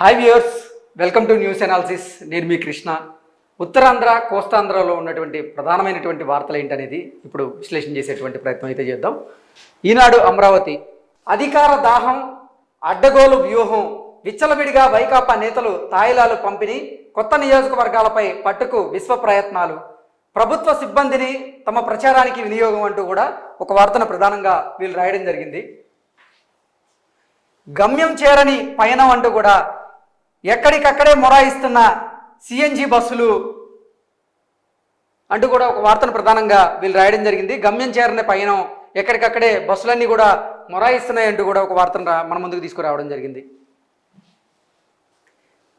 Hi viewers, welcome to news analysis. నేను మీ కృష్ణ. ఉత్తరాంధ్ర, కోస్తాంధ్రలో ఉన్నటువంటి ప్రధానమైనటువంటి వార్తలు ఏంటనేది ఇప్పుడు విశ్లేషణ చేసేటువంటి ప్రయత్నం అయితే చేద్దాం. ఈనాడు అమరావతి అధికార దాహం, అడ్డగోలు వ్యూహం, విచ్చలవిడిగా వైకాపా నేతలు తాయిలాలు పంపిణీ, కొత్త నియోజకవర్గాలపై పట్టుకు విశ్వ ప్రయత్నాలు, ప్రభుత్వ సిబ్బందిని తమ ప్రచారానికి వినియోగం అంటూ కూడా ఒక వార్తను ప్రధానంగా వీళ్ళు రాయడం జరిగింది. గమ్యం చేరని పయనం అంటూ కూడా ఎక్కడికక్కడే మొరాయిస్తున్న సిఎన్జి బస్సులు అంటూ కూడా ఒక వార్తను ప్రధానంగా వీళ్ళు రాయడం జరిగింది. గమ్యం చేరని పయనం, ఎక్కడికక్కడే బస్సులన్నీ కూడా మొరాయిస్తున్నాయి అంటూ కూడా ఒక వార్తను మన ముందుకు తీసుకురావడం జరిగింది.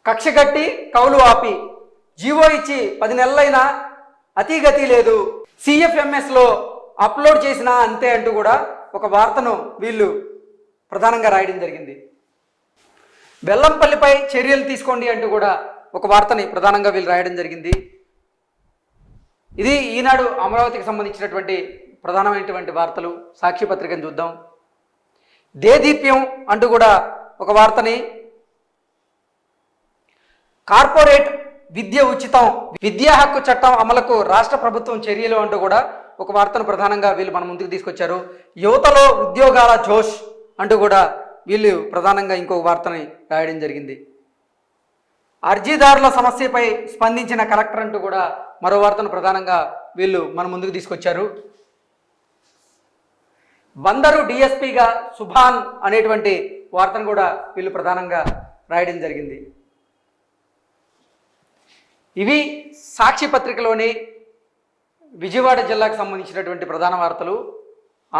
కక్షగట్టి కౌలు ఆపి, జీవో ఇచ్చి 10 నెలలైనా అతిగతి లేదు, సిఎఫ్ఎంఎస్లో అప్లోడ్ చేసినా అంతే అంటూ కూడా ఒక వార్తను వీళ్ళు ప్రధానంగా రాయడం జరిగింది. బెల్లంపల్లిపై చర్యలు తీసుకోండి అంటూ కూడా ఒక వార్తని ప్రధానంగా వీళ్ళు రాయడం జరిగింది. ఇది ఈనాడు అమరావతికి సంబంధించినటువంటి ప్రధానమైనటువంటి వార్తలు. సాక్షి పత్రికను చూద్దాం. దేదీప్యం అంటూ కూడా ఒక వార్తని, కార్పొరేట్ విద్య ఉచితం, విద్యా హక్కు చట్టం అమలుకు రాష్ట్ర ప్రభుత్వం చర్యలు అంటూ కూడా ఒక వార్తను ప్రధానంగా వీళ్ళు మన ముందుకు తీసుకొచ్చారు. యువతలో ఉద్యోగాల జోష్ అంటూ కూడా వీళ్ళు ప్రధానంగా ఇంకొక వార్తని రాయడం జరిగింది. అర్జీదారుల సమస్యపై స్పందించిన కలెక్టర్ అంటూ కూడా మరో వార్తను ప్రధానంగా వీళ్ళు మన ముందుకు తీసుకొచ్చారు. బందరు డిఎస్పీగా సుభాన్ అనేటువంటి వార్తను కూడా వీళ్ళు ప్రధానంగా రాయడం జరిగింది. ఇవి సాక్షి పత్రికలోని విజయవాడ జిల్లాకు సంబంధించినటువంటి ప్రధాన వార్తలు.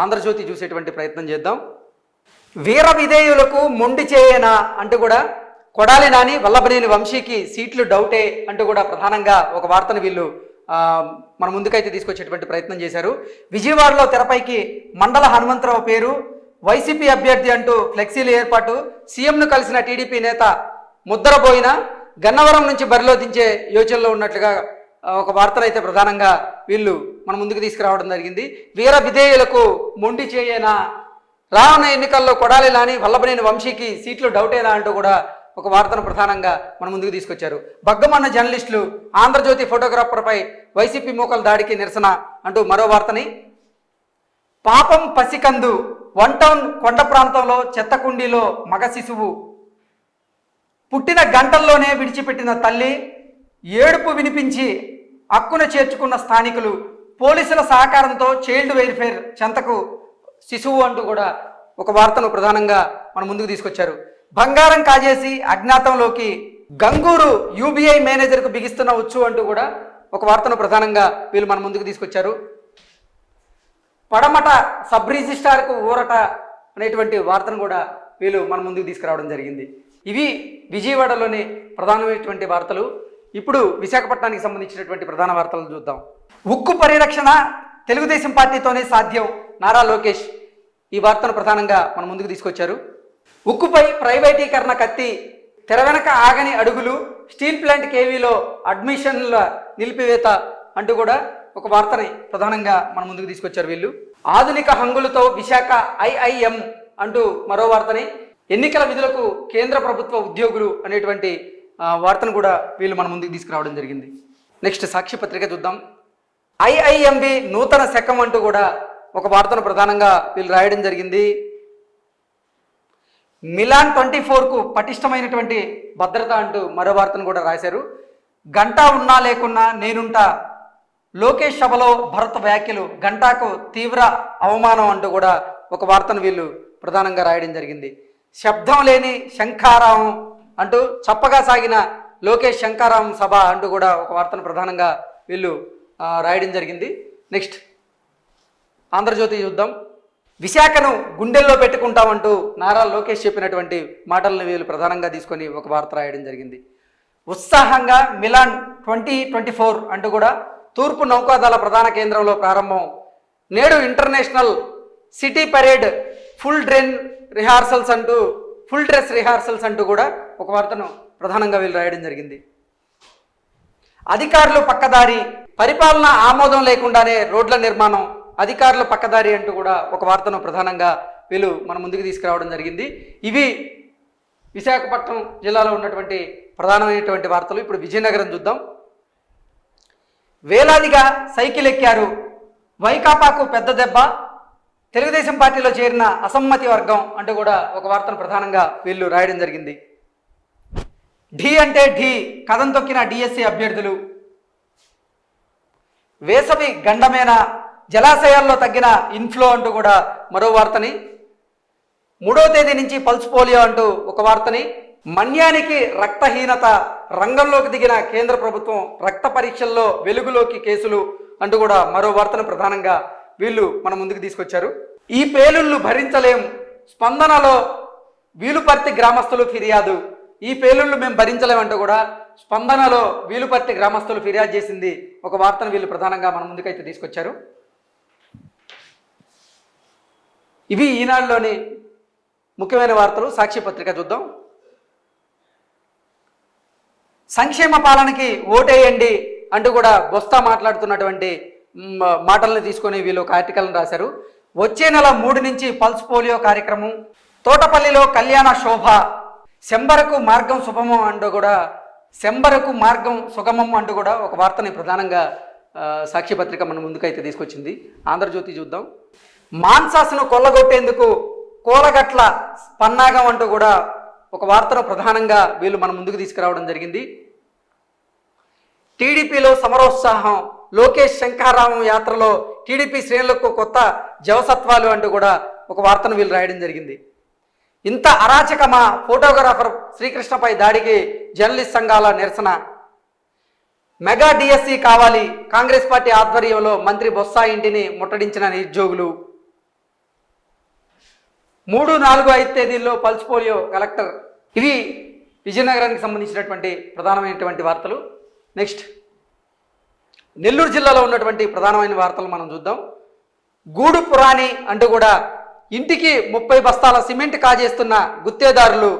ఆంధ్రజ్యోతి చూసేటువంటి ప్రయత్నం చేద్దాం. వీర విధేయులకు మొండి చేయనా అంటూ కూడా కొడాలి నాని, వల్లభనేని వంశీకి సీట్లు డౌటే అంటూ కూడా ప్రధానంగా ఒక వార్తను వీళ్ళు మన ముందుకైతే తీసుకొచ్చేటువంటి ప్రయత్నం చేశారు. విజయవాడలో తెరపైకి మండల హనుమంతరావు పేరు, వైసీపీ అభ్యర్థి అంటూ ఫ్లెక్సీలు ఏర్పాటు, సీఎంను కలిసిన టీడీపీ నేత ముద్దరబోయిన, గన్నవరం నుంచి బరిలో దించే యోచనలో ఉన్నట్లుగా ఒక వార్తను అయితే ప్రధానంగా వీళ్ళు మన ముందుకు తీసుకురావడం జరిగింది. వీర విధేయులకు మొండి చేయనా, రానున్న ఎన్నికల్లో కొడాలి నాని, వల్లభనేని వంశీకి సీట్లు డౌటేనా అంటూ కూడా ఒక వార్తను ప్రధానంగా మన ముందుకు తీసుకొచ్చారు. బగ్గమన్న జర్నలిస్టులు, ఆంధ్రజ్యోతి ఫోటోగ్రాఫర్పై వైసీపీ మూకల దాడికి నిరసన అంటూ మరో వార్తని, పాపం పసికందు, 1 టౌన్ కొండ ప్రాంతంలో చెత్తకుండీలో మగ శిశువు, పుట్టిన గంటల్లోనే విడిచిపెట్టిన తల్లి, ఏడుపు వినిపించి హక్కున చేర్చుకున్న స్థానికులు, పోలీసుల సహకారంతో చైల్డ్ వెల్ఫేర్ చెంతకు శిశువు అంటూ కూడా ఒక వార్తను ప్రధానంగా మన ముందుకు తీసుకొచ్చారు. బంగారం కాజేసి అజ్ఞాతంలోకి, గంగూరు యూబీఐ మేనేజర్కు బిగిస్తున్న ఉచ్చు అంటూ కూడా ఒక వార్తను ప్రధానంగా వీళ్ళు మన ముందుకు తీసుకొచ్చారు. పడమట సబ్ రిజిస్ట్రార్కు ఊరట అనేటువంటి వార్తను కూడా వీళ్ళు మన ముందుకు తీసుకురావడం జరిగింది. ఇవి విజయవాడలోని ప్రధానమైనటువంటి వార్తలు. ఇప్పుడు విశాఖపట్నానికి సంబంధించినటువంటి ప్రధాన వార్తలు చూద్దాం. ఉక్కు పరిరక్షణ తెలుగుదేశం పార్టీతోనే సాధ్యం, నారా లోకేష్ ఈ వార్తను ప్రధానంగా మన ముందుకు తీసుకొచ్చారు. ఉక్కుపై ప్రైవేటీకరణ కత్తి, తెర వెనక ఆగని అడుగులు, స్టీల్ ప్లాంట్ కేవీలో అడ్మిషన్ల నిలిపివేత అంటూ కూడా ఒక వార్తని ప్రధానంగా మన ముందుకు తీసుకొచ్చారు వీళ్ళు. ఆధునిక హంగులతో విశాఖ ఐఐఎం అంటూ మరో వార్తని, ఎన్నికల విధులకు కేంద్ర ప్రభుత్వ ఉద్యోగులు అనేటువంటి వార్తను కూడా వీళ్ళు మన ముందుకు తీసుకురావడం జరిగింది. నెక్స్ట్ సాక్షి పత్రిక చూద్దాం. ఐఐఎంబి నూతన శకం అంటూ కూడా ఒక వార్తను ప్రధానంగా వీళ్ళు రాయడం జరిగింది. మిలాన్ 24కు పటిష్టమైనటువంటి భద్రత అంటూ మరో వార్తను కూడా రాశారు. గంటా ఉన్నా లేకున్నా నేనుంటా, లోకేష్ సభలో భరత్ వ్యాఖ్యలు, గంటాకు తీవ్ర అవమానం అంటూ కూడా ఒక వార్తను వీళ్ళు ప్రధానంగా రాయడం జరిగింది. శబ్దం లేని శంఖారావం అంటూ చప్పగా సాగిన లోకేష్ శంఖారావం సభ అంటూ కూడా ఒక వార్తను ప్రధానంగా వీళ్ళు రాయడం జరిగింది. నెక్స్ట్ ఆంధ్రజ్యోతి చూద్దాం. విశాఖను గుండెల్లో పెట్టుకుంటామంటూ నారా లోకేష్ చెప్పినటువంటి మాటలను వీళ్ళు ప్రధానంగా తీసుకొని ఒక వార్త రాయడం జరిగింది. ఉత్సాహంగా మిలాన్ 2024 అంటూ కూడా తూర్పు నౌకాదళ ప్రధాన కేంద్రంలో ప్రారంభం, నేడు international city parade, full dress rehearsals అంటూ కూడా ఒక వార్తను ప్రధానంగా వీళ్ళు రాయడం జరిగింది. అధికారులు పక్కదారి, పరిపాలన ఆమోదం లేకుండానే రోడ్ల నిర్మాణం, అధికారుల పక్కదారి అంటూ కూడా ఒక వార్తను ప్రధానంగా వీళ్ళు మన ముందుకు తీసుకురావడం జరిగింది. ఇవి విశాఖపట్నం జిల్లాలో ఉన్నటువంటి ప్రధానమైనటువంటి వార్తలు. ఇప్పుడు విజయనగరం చూద్దాం. వేలాదిగా సైకిల్ ఎక్కారు, వైకాపాకు పెద్ద దెబ్బ, తెలుగుదేశం పార్టీలో చేరిన అసమ్మతి వర్గం అంటూ కూడా ఒక వార్తను ప్రధానంగా వీళ్ళు రాయడం జరిగింది. ఢీ అంటే ఢీ, కథం తొక్కిన డిఎస్సి అభ్యర్థులు, వేసవి గండమైన, జలాశయాల్లో తగ్గిన ఇన్ఫ్లో అంటూ కూడా మరో వార్తని, 3వ తేదీ నుంచి పల్స్ పోలియో అంటూ ఒక వార్తని, మన్యానికి రక్తహీనత, రంగంలోకి దిగిన కేంద్ర ప్రభుత్వం, రక్త పరీక్షల్లో వెలుగులోకి కేసులు అంటూ కూడా మరో వార్తను ప్రధానంగా వీళ్ళు మన ముందుకు తీసుకొచ్చారు. ఈ పేలుళ్లు భరించలేం, స్పందనలో వీలుపర్తి గ్రామస్తులు ఫిర్యాదు. ఈ పేలుళ్లు మేము భరించలేమంటూ కూడా స్పందనలో వీలుపర్తి గ్రామస్తులు ఫిర్యాదు చేసింది ఒక వార్తను వీళ్ళు ప్రధానంగా మన ముందుకైతే తీసుకొచ్చారు. ఇవి ఈనాడులోని ముఖ్యమైన వార్తలు. సాక్షి పత్రిక చూద్దాం. సంక్షేమ పాలనకి ఓటేయండి అంటూ కూడా బొత్స మాట్లాడుతున్నటువంటి మాటలను తీసుకొని వీళ్ళు ఒక ఆర్టికల్ని రాశారు. వచ్చే నెల 3 నుంచి పల్స్ పోలియో కార్యక్రమం, తోటపల్లిలో కళ్యాణ శోభ, శంబరకు మార్గం శుభమం అంటూ కూడా శంబరకు మార్గం సుగమం అంటూ కూడా ఒక వార్తని ప్రధానంగా సాక్షి పత్రిక మన ముందుకైతే తీసుకొచ్చింది. ఆంధ్రజ్యోతి చూద్దాం. మాన్సాస్ను కొల్లగొట్టేందుకు కోలగట్ల పన్నాగం అంటూ కూడా ఒక వార్తను ప్రధానంగా వీళ్ళు మన ముందుకు తీసుకురావడం జరిగింది. టీడీపీలో సమరోత్సాహం, లోకేష్ శంఖారామం యాత్రలో టీడీపీ శ్రేణులకు కొత్త జవసత్వాలు అంటూ కూడా ఒక వార్తను వీళ్ళు రాయడం జరిగింది. ఇంత అరాచకమా, ఫోటోగ్రాఫర్ శ్రీకృష్ణపై దాడికి జర్నలిస్ట్ సంఘాల నిరసన, మెగా డిఎస్సి కావాలి, కాంగ్రెస్ పార్టీ ఆధ్వర్యంలో మంత్రి బొత్స ఇంటిని ముట్టడించిన నిరుద్యోగులు, 3, 4, 5 తేదీల్లో పల్స్ పోలియో కలెక్టర్. ఇవి విజయనగరానికి సంబంధించినటువంటి ప్రధానమైనటువంటి వార్తలు. నెక్స్ట్ నెల్లూరు జిల్లాలో ఉన్నటువంటి ప్రధానమైన వార్తలు మనం చూద్దాం. గూడు పురాణి అంటూ కూడా ఇంటికి 30 బస్తాల సిమెంట్ కాజేస్తున్న గుత్తేదారులు,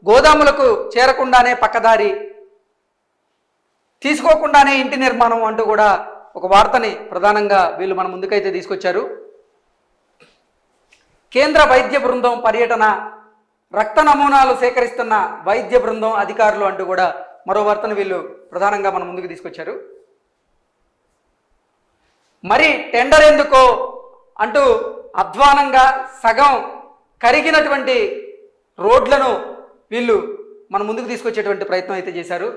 గోదాములకు చేరకుండానే పక్కదారి, తీసుకోకుండానే ఇంటి నిర్మాణం అంటూ కూడా ఒక వార్తని ప్రధానంగా వీళ్ళు మన ముందుకైతే తీసుకొచ్చారు. కేంద్ర వైద్య బృందం పర్యటన, రక్త నమూనాలు సేకరిస్తున్న వైద్య బృందం అధికారులు అంటూ కూడా మరో వార్తను వీళ్ళు ప్రధానంగా మన ముందుకు తీసుకొచ్చారు. మరి టెండర్ ఎందుకో అంటూ అధ్వానంగా సగం కరిగినటువంటి రోడ్లను వీళ్ళు మన ముందుకు తీసుకొచ్చేటువంటి ప్రయత్నం అయితే చేశారు.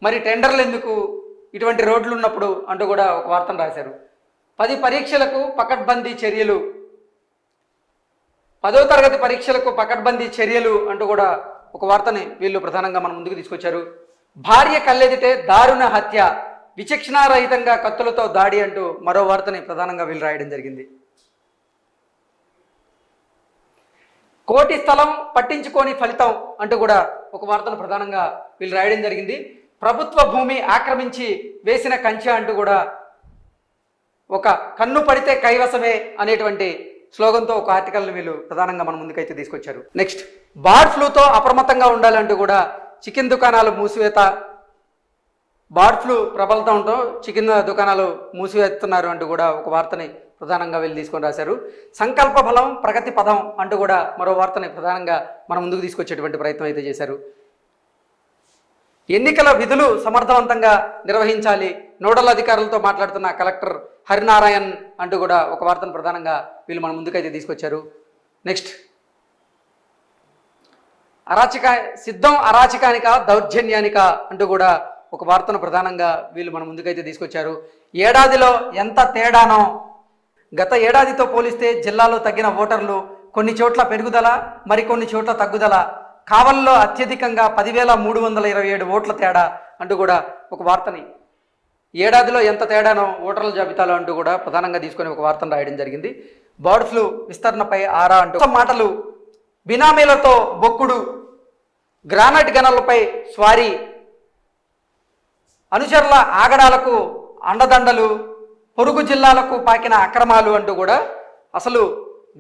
మరి టెండర్లు ఎందుకు, ఇటువంటి రోడ్లు ఉన్నప్పుడు అంటూ కూడా ఒక వార్తను రాశారు. 10 పరీక్షలకు పకడ్బందీ చర్యలు, 10వ తరగతి పరీక్షలకు పకడ్బందీ చర్యలు అంటూ కూడా ఒక వార్తని వీళ్ళు ప్రధానంగా మన ముందుకు తీసుకొచ్చారు. భార్య కళ్ళెదిటే దారుణ హత్య, విచక్షణారహితంగా కత్తులతో దాడి అంటూ మరో వార్తని ప్రధానంగా వీళ్ళు రాయడం జరిగింది. కోటి స్థలం పట్టించుకోని ఫలితం అంటూ కూడా ఒక వార్తను ప్రధానంగా వీళ్ళు రాయడం జరిగింది. ప్రభుత్వ భూమి ఆక్రమించి వేసిన కంచె అంటూ కూడా ఒక కన్ను పడితే కైవసమే అనేటువంటి స్లోగన్తో ఒక ఆర్టికల్ని వీళ్ళు ప్రధానంగా మన ముందుకైతే తీసుకొచ్చారు. నెక్స్ట్ బర్డ్ ఫ్లూతో అప్రమత్తంగా ఉండాలంటూ కూడా చికెన్ దుకాణాలు మూసివేత, బర్డ్ ఫ్లూ ప్రబలతంతో చికెన్ దుకాణాలు మూసివేస్తున్నారు అంటూ కూడా ఒక వార్తని ప్రధానంగా వీళ్ళు తీసుకొని రాశారు. సంకల్ప బలం ప్రగతి పదం అంటూ కూడా మరో వార్తని ప్రధానంగా మన ముందుకు తీసుకొచ్చేటువంటి ప్రయత్నం అయితే చేశారు. ఎన్నికల విధులు సమర్థవంతంగా నిర్వహించాలి, నోడల్ అధికారులతో మాట్లాడుతున్న కలెక్టర్ హరినారాయణ్ అంటూ కూడా ఒక వార్తను ప్రధానంగా వీళ్ళు మన ముందుకైతే తీసుకొచ్చారు. నెక్స్ట్ సిద్ధం అరాచకానిక దౌర్జన్యానిక అంటూ కూడా ఒక వార్తను ప్రధానంగా వీళ్ళు మన ముందుకైతే తీసుకొచ్చారు. ఏడాదిలో ఎంత తేడానో, గత ఏడాదితో పోలిస్తే జిల్లాలో తగ్గిన ఓటర్లు, కొన్ని చోట్ల పెరుగుదల, మరికొన్ని చోట్ల తగ్గుదల, కావల్లో అత్యధికంగా 10,327 ఓట్ల తేడా అంటూ కూడా ఒక వార్తని, ఏడాదిలో ఎంత తేడానో ఓటర్ల జాబితాలో అంటూ కూడా ప్రధానంగా తీసుకొని ఒక వార్తను రాయడం జరిగింది. బర్డ్ ఫ్లూ విస్తరణపై ఆరా అంటూ మాటలు, బినామీలతో బొక్కుడు, గ్రానైట్ గనులపై స్వారీ, అనుచరుల ఆగడాలకు అండదండలు, పొరుగు జిల్లాలకు పాకిన అక్రమాలు అంటూ కూడా అసలు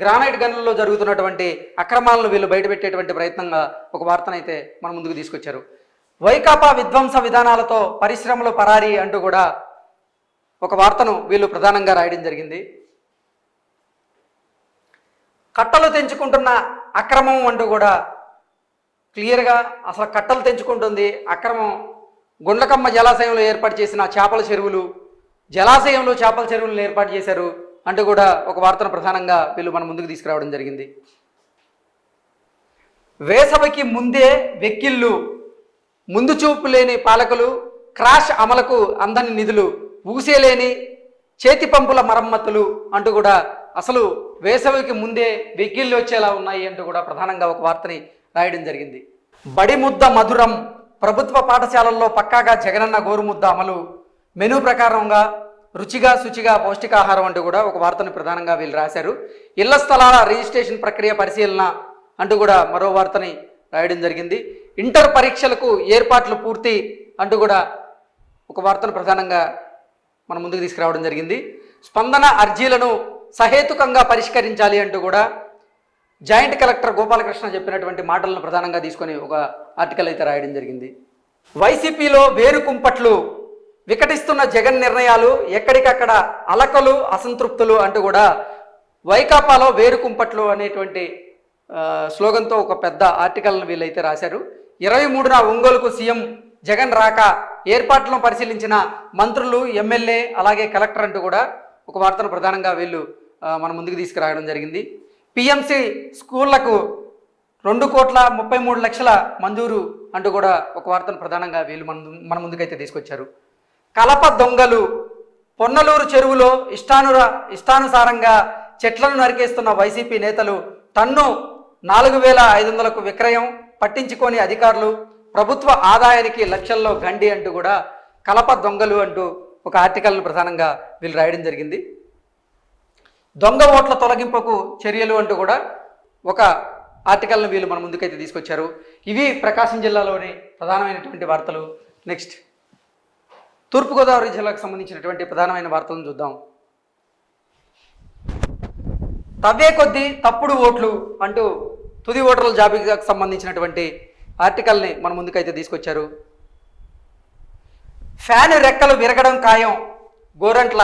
గ్రానైట్ గనులలో జరుగుతున్నటువంటి అక్రమాలను వీళ్ళు బయటపెట్టేటువంటి ప్రయత్నంగా ఒక వార్తనైతే మన ముందుకు తీసుకొచ్చారు. వైకాపా విధ్వంస విధానాలతో పరిశ్రమలు పరారీ అంటూ కూడా ఒక వార్తను వీళ్ళు ప్రధానంగా రాయడం జరిగింది. కట్టలు తెంచుకుంటున్న అక్రమం అంటూ కూడా క్లియర్గా అసలు కట్టలు తెంచుకుంటుంది, అక్రమం, గుండ్లకమ్మ జలాశయంలో ఏర్పాటు చేసిన చేపల చెరువులు, జలాశయంలో చేపల చెరువులను ఏర్పాటు చేశారు అంటూ కూడా ఒక వార్తను ప్రధానంగా వీళ్ళు మన ముందుకు తీసుకురావడం జరిగింది. వేసవికి ముందే వెక్కిళ్ళు, ముందు చూపు లేని పాలకులు, క్రాష్ అమలుకు అందని నిధులు, ఊసేలేని చేతి పంపుల మరమ్మతులు అంటూ కూడా అసలు వేసవికి ముందే వెక్కిళ్ళు వచ్చేలా ఉన్నాయి అంటూ కూడా ప్రధానంగా ఒక వార్తని రాయడం జరిగింది. బడి ముద్ద మధురం, ప్రభుత్వ పాఠశాలల్లో పక్కాగా జగనన్న గోరుముద్ద అమలు, మెనూ ప్రకారంగా రుచిగా శుచిగా పౌష్టికాహారం అంటూ కూడా ఒక వార్తను ప్రధానంగా వీళ్ళు రాశారు. ఇళ్ల స్థలాల రిజిస్ట్రేషన్ ప్రక్రియ పరిశీలన అంటూ కూడా మరో వార్తని రాయడం జరిగింది. ఇంటర్ పరీక్షలకు ఏర్పాట్లు పూర్తి అంటూ కూడా ఒక వార్తను ప్రధానంగా మన ముందుకు తీసుకురావడం జరిగింది. స్పందన అర్జీలను సహేతుకంగా పరిష్కరించాలి అంటూ కూడా జాయింట్ కలెక్టర్ గోపాలకృష్ణ చెప్పినటువంటి మాటలను ప్రధానంగా తీసుకొని ఒక ఆర్టికల్ అయితే రాయడం జరిగింది. వైసీపీలో వేరుకుంపట్లు, వికటిస్తున్న జగన్ నిర్ణయాలు, ఎక్కడికక్కడ అలకలు అసంతృప్తులు అంటూ కూడా వైకాపాలో వేరుకుంపట్లు అనేటువంటి స్లోగన్తో ఒక పెద్ద ఆర్టికల్ను వీళ్ళైతే రాశారు. 23న ఒంగోలుకు సీఎం జగన్ రాక ఏర్పాట్లను పరిశీలించిన మంత్రులు, ఎమ్మెల్యే, అలాగే కలెక్టర్ అంటూ కూడా ఒక వార్తను ప్రధానంగా వీళ్ళు మన ముందుకు తీసుకురావడం జరిగింది. పిఎంసి స్కూళ్లకు 2,33,00,000 మంజూరు అంటూ కూడా ఒక వార్తను ప్రధానంగా వీళ్ళు మన ముందుకైతే తీసుకొచ్చారు. కలప దొంగలు, పొన్నలూరు చెరువులో ఇష్టానుసారంగా చెట్లను నరికేస్తున్న వైసీపీ నేతలు, టన్ను 4,500కు విక్రయం, పట్టించుకోని అధికారులు, ప్రభుత్వ ఆదాయానికి లక్షల్లో గండి అంటూ కూడా కలప దొంగలు అంటూ ఒక ఆర్టికల్ను ప్రధానంగా వీళ్ళు రాయడం జరిగింది. దొంగ ఓట్ల తొలగింపుకు చర్యలు అంటూ కూడా ఒక ఆర్టికల్ను వీళ్ళు మన ముందుకైతే తీసుకొచ్చారు. ఇవి ప్రకాశం జిల్లాలోని ప్రధానమైనటువంటి వార్తలు. నెక్స్ట్ తూర్పుగోదావరి జిల్లాకు సంబంధించినటువంటి ప్రధానమైన వార్తలను చూద్దాం. తవ్వే కొద్దీ తప్పుడు ఓట్లు అంటూ తుది ఓటర్ల జాబితాకు సంబంధించినటువంటి ఆర్టికల్ని మన ముందుకైతే తీసుకొచ్చారు. ఫ్యాన్ రెక్కలు విరగడం ఖాయం, గోరంట్ల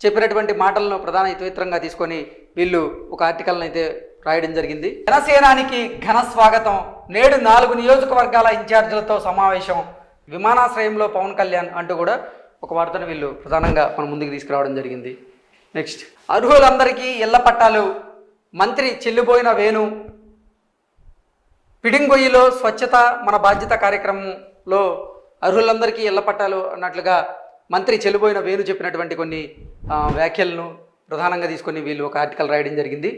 చెప్పినటువంటి మాటలను ప్రధాన ఇతివృత్తంగా తీసుకొని వీళ్ళు ఒక ఆర్టికల్ని అయితే రాయడం జరిగింది. జనసేనానికి ఘన స్వాగతం, నేడు 4 నియోజకవర్గాల ఇన్ఛార్జీలతో సమావేశం, విమానాశ్రయంలో పవన్ కళ్యాణ్ అంటూ కూడా ఒక వార్తను వీళ్ళు ప్రధానంగా మన ముందుకు తీసుకురావడం జరిగింది. నెక్స్ట్ అర్హులందరికీ ఇళ్ల పట్టాలు, మంత్రి చెల్లిపోయిన వేణు, పిడింగొయ్యిలో స్వచ్ఛత మన బాధ్యత కార్యక్రమంలో అర్హులందరికీ ఇళ్ల పట్టాలు అన్నట్లుగా మంత్రి చెల్లిపోయిన వేణు చెప్పినటువంటి కొన్ని వ్యాఖ్యలను ప్రధానంగా తీసుకొని వీళ్ళు ఒక ఆర్టికల్ రాయడం జరిగింది.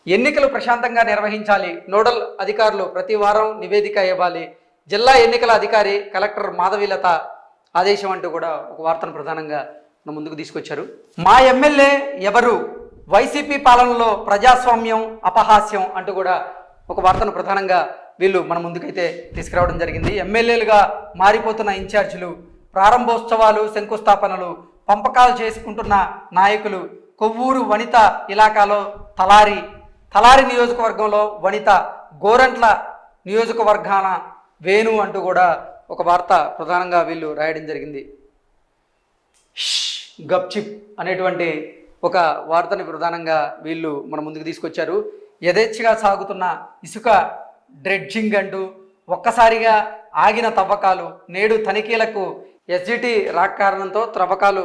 ఎన్నికలు ప్రశాంతంగా నిర్వహించాలి, నోడల్ అధికారులు ప్రతి వారం నివేదిక ఇవ్వాలి, జిల్లా ఎన్నికల అధికారి కలెక్టర్ మాధవీలత ఆదేశం అంటూ కూడా ఒక వార్తను ప్రధానంగా మన ముందుకు తీసుకొచ్చారు. మా ఎమ్మెల్యే ఎవరు, వైసీపీ పాలనలో ప్రజాస్వామ్యం అపహాస్యం అంటూ కూడా ఒక వార్తను ప్రధానంగా వీళ్ళు మన ముందుకైతే తీసుకురావడం జరిగింది. ఎమ్మెల్యేలుగా మారిపోతున్న ఇన్ఛార్జీలు, ప్రారంభోత్సవాలు, శంకుస్థాపనలు, పంపకాలు చేసుకుంటున్న నాయకులు, కొవ్వూరు వనిత ఇలాకాలో తలారి నియోజకవర్గంలో వనిత, గోరంట్ల నియోజకవర్గాన వేణు అంటూ కూడా ఒక వార్త ప్రధానంగా వీళ్ళు రాయడం జరిగింది. గప్చిప్ అనేటువంటి ఒక వార్తని ప్రధానంగా వీళ్ళు మన ముందుకు తీసుకొచ్చారు. యథేచ్ఛగా సాగుతున్న ఇసుక డ్రెడ్జింగ్ అంటూ ఒక్కసారిగా ఆగిన తవ్వకాలు, నేడు తనిఖీలకు ఎస్జిటి రాక్ కారణంతో త్రవ్వకాలు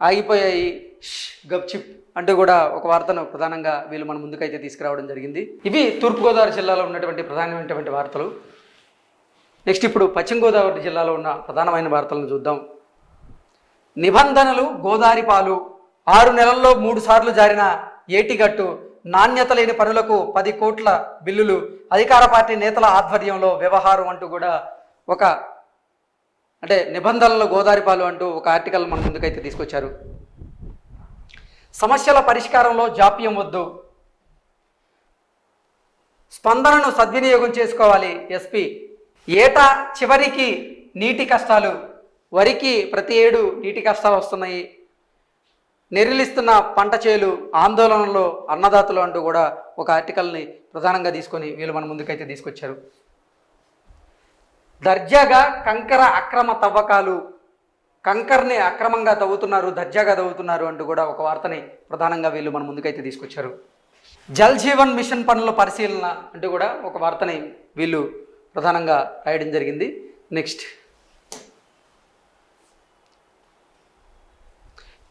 ఆగిపోయాయి, గప్చిప్ అంటూ కూడా ఒక వార్తను ప్రధానంగా వీళ్ళు మన ముందుకైతే తీసుకురావడం జరిగింది. ఇవి తూర్పుగోదావరి జిల్లాలో ఉన్నటువంటి ప్రధానమైనటువంటి వార్తలు. నెక్స్ట్ ఇప్పుడు పశ్చిమ గోదావరి జిల్లాలో ఉన్న ప్రధానమైన వార్తలను చూద్దాం. నిబంధనలు గోదారి పాలు, 6 నెలల్లో 3 సార్లు జారిన ఏటిగట్టు, నాణ్యత లేని పనులకు 10 కోట్ల బిల్లులు, అధికార పార్టీ నేతల ఆధ్వర్యంలో వ్యవహారం అంటూ కూడా ఒక నిబంధనలు గోదారి పాలు అంటూ ఒక ఆర్టికల్ మన ముందుకైతే తీసుకొచ్చారు. సమస్యల పరిష్కారంలో జాప్యం వద్దు, స్పందనను సద్వినియోగం చేసుకోవాలి ఎస్పీ, ఏటా చివరికి నీటి కష్టాలు, వరికి ప్రతి ఏడు నీటి కష్టాలు వస్తున్నాయి, నెరిలిస్తున్న పంట చేలు, ఆందోళనలో అన్నదాతలు అంటూ కూడా ఒక ఆర్టికల్ని ప్రధానంగా తీసుకొని వీళ్ళు మన ముందుకైతే తీసుకొచ్చారు. దర్జాగా కంకర అక్రమ తవ్వకాలు, కంకర్ని అక్రమంగా తవ్వుతున్నారు, దర్జాగా తవ్వుతున్నారు అంటూ కూడా ఒక వార్తని ప్రధానంగా వీళ్ళు మన ముందుకైతే తీసుకొచ్చారు. జల్ జీవన్ మిషన్ పనుల పరిశీలన అంటూ కూడా ఒక వార్తని వీళ్ళు ప్రధానంగా రాయడం జరిగింది. నెక్స్ట్,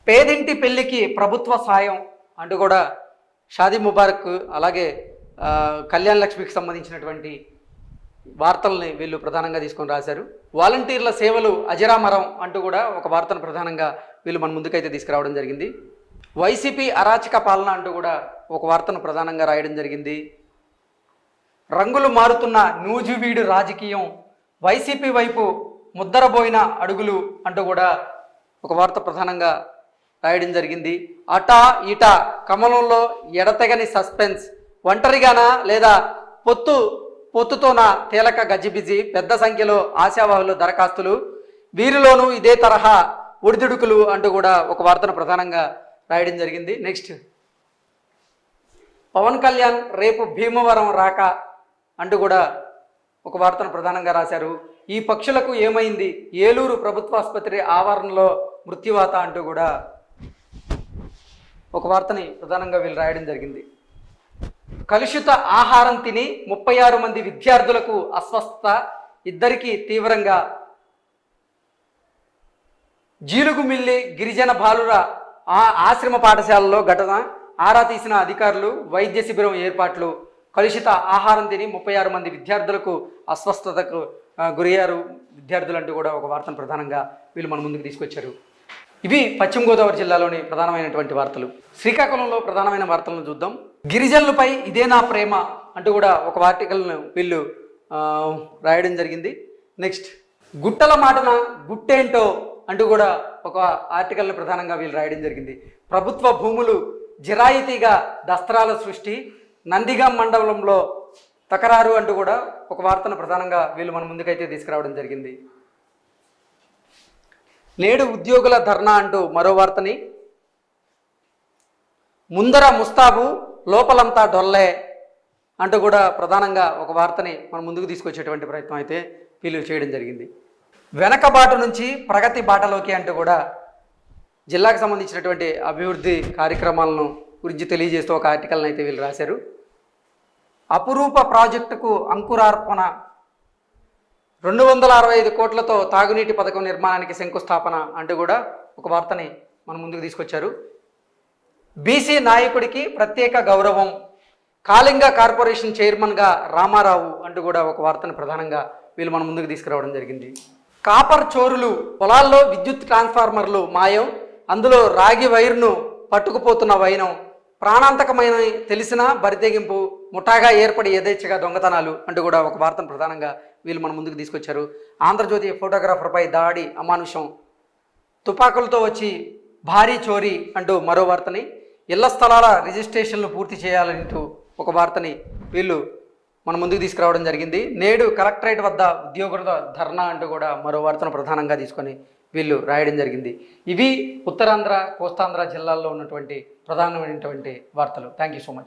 పేదింటి పెళ్లికి ప్రభుత్వ సాయం అంటూ కూడా షాదీ ముబారక్ అలాగే కళ్యాణ్ లక్ష్మికి సంబంధించినటువంటి వార్తల్ని వీళ్ళు ప్రధానంగా తీసుకొని రాశారు. వాలంటీర్ల సేవలు అజరామరం అంటూ కూడా ఒక వార్తను ప్రధానంగా వీళ్ళు మన ముందుకైతే తీసుకురావడం జరిగింది. వైసీపీ అరాచక పాలన అంటూ కూడా ఒక వార్తను ప్రధానంగా రాయడం జరిగింది. రంగులు మారుతున్న నూజువీడు రాజకీయం, వైసీపీ వైపు ముద్దరబోయిన అడుగులు అంటూ కూడా ఒక వార్త ప్రధానంగా రాయడం జరిగింది. అటా ఇటా కమలంలో ఎడతెగని సస్పెన్స్, ఒంటరిగానా లేదా పొత్తుతోన తేలక గజిబిజి, పెద్ద సంఖ్యలో ఆశావాహులు దరఖాస్తులు, వీరిలోనూ ఇదే తరహా ఒడిదుడుకులు అంటూ కూడా ఒక వార్తను ప్రధానంగా రాయడం జరిగింది. నెక్స్ట్, పవన్ కళ్యాణ్ రేపు భీమవరం రాక అంటూ కూడా ఒక వార్తను ప్రధానంగా రాశారు. ఈ పక్షులకు ఏమైంది, ఏలూరు ప్రభుత్వ ఆసుపత్రి ఆవరణలో మృత్యువాత అంటూ కూడా ఒక వార్తని ప్రధానంగా వీళ్ళు రాయడం జరిగింది. కలుషిత ఆహారం తిని 36 మంది విద్యార్థులకు అస్వస్థత, ఇద్దరికి తీవ్రంగా. జీలుగుమిల్లి గిరిజన బాలుర ఆశ్రమ పాఠశాలలో ఘటన, ఆరా తీసిన అధికారులు, వైద్య శిబిరం ఏర్పాట్లు. కలుషిత ఆహారం తిని 36 మంది విద్యార్థులకు అస్వస్థతకు గురయ్యారు విద్యార్థులు అంటూ కూడా ఒక వార్తను ప్రధానంగా వీళ్ళు మన ముందుకు తీసుకొచ్చారు. ఇవి పశ్చిమ గోదావరి జిల్లాలోని ప్రధానమైనటువంటి వార్తలు. శ్రీకాకుళంలో ప్రధానమైన వార్తలను చూద్దాం. గిరిజనులపై ఇదే నా ప్రేమ అంటూ కూడా ఒక ఆర్టికల్ను వీళ్ళు రాయడం జరిగింది. నెక్స్ట్, గుట్టల మాటన గుట్టేంటో అంటూ కూడా ఒక ఆర్టికల్ను ప్రధానంగా వీళ్ళు రాయడం జరిగింది. ప్రభుత్వ భూములు జిరాయితీగా దస్త్రాల సృష్టి, నందిగాం మండలంలో తకరారు అంటూ కూడా ఒక వార్తను ప్రధానంగా వీళ్ళు మన ముందుకైతే తీసుకురావడం జరిగింది. నేడు ఉద్యోగుల ధర్నా అంటూ మరో వార్తని, ముందర ముస్తాబు లోపలంతా డొల్లే అంటూ కూడా ప్రధానంగా ఒక వార్తని మన ముందుకు తీసుకొచ్చేటువంటి ప్రయత్నం అయితే వీళ్ళు చేయడం జరిగింది. వెనకబాటు నుంచి ప్రగతి బాటలోకి అంటూ కూడా జిల్లాకు సంబంధించినటువంటి అభివృద్ధి కార్యక్రమాలను గురించి తెలియజేస్తూ ఒక ఆర్టికల్ని అయితే వీళ్ళు రాశారు. అపురూప ప్రాజెక్టుకు అంకురార్పణ, 265 కోట్లతో తాగునీటి పథకం నిర్మాణానికి శంకుస్థాపన అంటూ కూడా ఒక వార్తని మన ముందుకు తీసుకొచ్చారు. బీసీ నాయకుడికి ప్రత్యేక గౌరవం, కాళింగ కార్పొరేషన్ చైర్మన్గా రామారావు అంటూ కూడా ఒక వార్తను ప్రధానంగా వీళ్ళు మన ముందుకు తీసుకురావడం జరిగింది. కాపర్ చోరులు, పొలాల్లో విద్యుత్ ట్రాన్స్ఫార్మర్లు మాయం, అందులో రాగి వైర్ను పట్టుకుపోతున్న వైనం, ప్రాణాంతకమైన తెలిసిన బరితెగింపు, ముఠాగా ఏర్పడి యథేచ్ఛగా దొంగతనాలు అంటూ కూడా ఒక వార్తను ప్రధానంగా వీళ్ళు మన ముందుకు తీసుకొచ్చారు. ఆంధ్రజ్యోతి ఫోటోగ్రాఫర్పై దాడి అమానుషం, తుపాకులతో వచ్చి భారీ చోరీ అంటూ మరో వార్తని, ఇళ్ల స్థలాల రిజిస్ట్రేషన్లు పూర్తి చేయాలంటూ ఒక వార్తని వీళ్ళు మన ముందుకు తీసుకురావడం జరిగింది. నేడు కలెక్టరేట్ వద్ద ఉద్యోగుల ధర్నా అంటూ కూడా మరో వార్తను ప్రధానంగా తీసుకొని వీళ్ళు రాయడం జరిగింది. ఇవి ఉత్తరాంధ్ర కోస్తాంధ్ర జిల్లాల్లో ఉన్నటువంటి ప్రధానమైనటువంటి వార్తలు. Thank you so much.